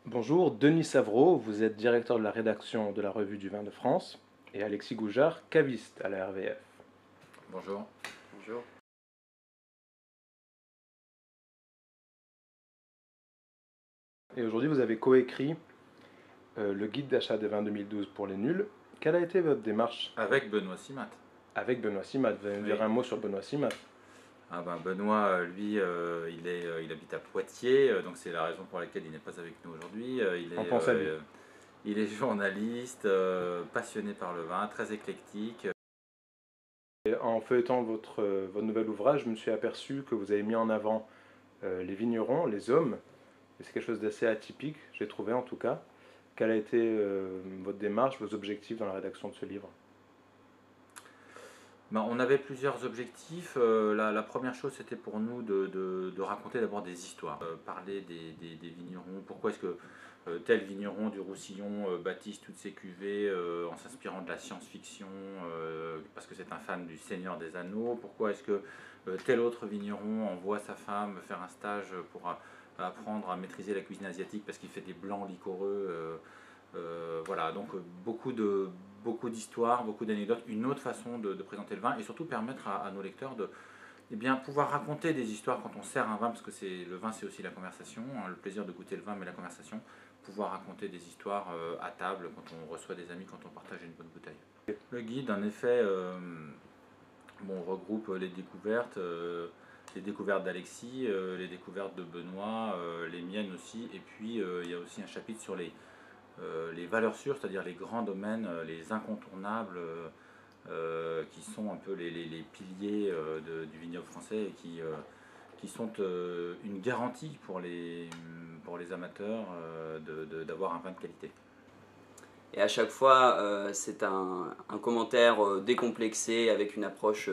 Bonjour, Denis Savreau, vous êtes directeur de la rédaction de la Revue du Vin de France, et Alexis Goujard, caviste à la RVF. Bonjour. Bonjour. Et aujourd'hui, vous avez coécrit le guide d'achat des vins 2012 pour les nuls. Quelle a été votre démarche Avec Benoît Simat. avec Benoît Simat? Vous allez nous dire Oui. un mot sur Benoît Simat. Benoît, lui, il habite à Poitiers, donc c'est la raison pour laquelle il n'est pas avec nous aujourd'hui. On pense à lui. Il est journaliste, passionné par le vin, très éclectique. Et en feuilletant votre nouvel ouvrage, je me suis aperçu que vous avez mis en avant les vignerons, les hommes, et c'est quelque chose d'assez atypique, j'ai trouvé en tout cas. Quelle a été votre démarche, vos objectifs dans la rédaction de ce livre? On avait plusieurs objectifs. La première chose, c'était pour nous de raconter d'abord des histoires, parler des vignerons. Pourquoi est-ce que tel vigneron du Roussillon baptise toutes ses cuvées en s'inspirant de la science-fiction, parce que c'est un fan du Seigneur des Anneaux. Pourquoi est-ce que tel autre vigneron envoie sa femme faire un stage pour apprendre à maîtriser la cuisine asiatique parce qu'il fait des blancs liquoreux. Voilà, donc beaucoup d'histoires, beaucoup d'anecdotes, une autre façon de présenter le vin et surtout permettre à nos lecteurs de pouvoir raconter des histoires quand on sert un vin, parce que le vin c'est aussi la conversation, hein, le plaisir de goûter le vin mais la conversation, pouvoir raconter des histoires à table quand on reçoit des amis, quand on partage une bonne bouteille. Le guide en effet regroupe les découvertes d'Alexis, les découvertes de Benoît, les miennes aussi, et puis il y a aussi un chapitre sur les valeurs sûres, c'est-à-dire les grands domaines, les incontournables, qui sont un peu les piliers du vignoble français et qui sont une garantie pour les amateurs d'avoir un vin de qualité. Et à chaque fois, c'est un commentaire décomplexé avec une approche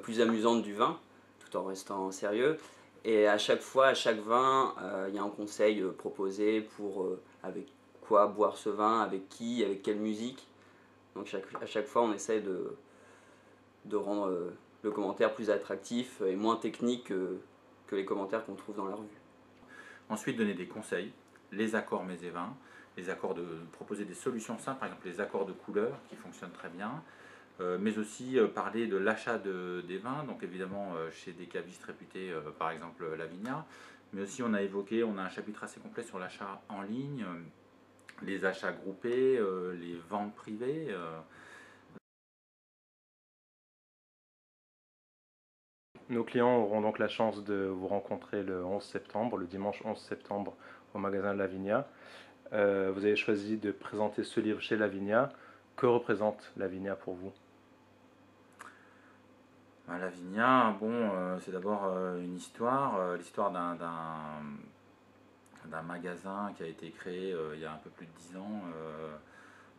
plus amusante du vin, tout en restant sérieux. Et à chaque fois, à chaque vin, il y a un conseil proposé pour avec quoi boire ce vin, avec qui, avec quelle musique. Donc à chaque fois, on essaie de rendre le commentaire plus attractif et moins technique que les commentaires qu'on trouve dans la revue. Ensuite, donner des conseils, les accords mets et vins, proposer des solutions simples, par exemple les accords de couleurs qui fonctionnent très bien, mais aussi parler de l'achat des vins, donc évidemment chez des cavistes réputés, par exemple La Viña, mais aussi on a un chapitre assez complet sur l'achat en ligne, les achats groupés, les ventes privées. Nos clients auront donc la chance de vous rencontrer le 11 septembre, le dimanche 11 septembre, au magasin de La Viña. Vous avez choisi de présenter ce livre chez La Viña. Que représente La Viña pour vous? La Viña, c'est d'abord une histoire, l'histoire d'un magasin qui a été créé il y a un peu plus de 10 ans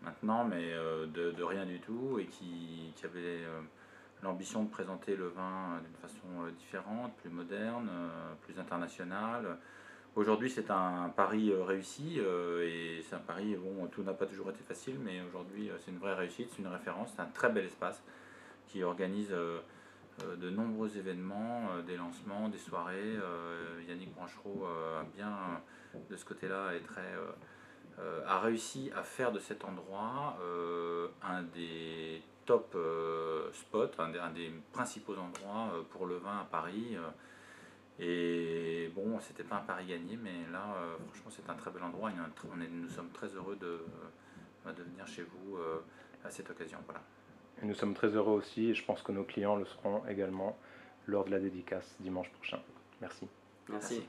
maintenant, mais de rien du tout, et qui avait l'ambition de présenter le vin d'une façon différente, plus moderne, plus internationale. Aujourd'hui, c'est un pari réussi, et c'est un pari, tout n'a pas toujours été facile, mais aujourd'hui, c'est une vraie réussite, c'est une référence, c'est un très bel espace qui organise de nombreux événements, des lancements, des soirées. Yannick Branchereau de ce côté-là, a réussi à faire de cet endroit un des top spots, un des principaux endroits pour le vin à Paris. Et c'était pas un pari gagné, mais là, franchement, c'est un très bel endroit. Nous sommes très heureux de venir chez vous à cette occasion. Voilà. Et nous sommes très heureux aussi, et je pense que nos clients le seront également lors de la dédicace dimanche prochain. Merci. Merci.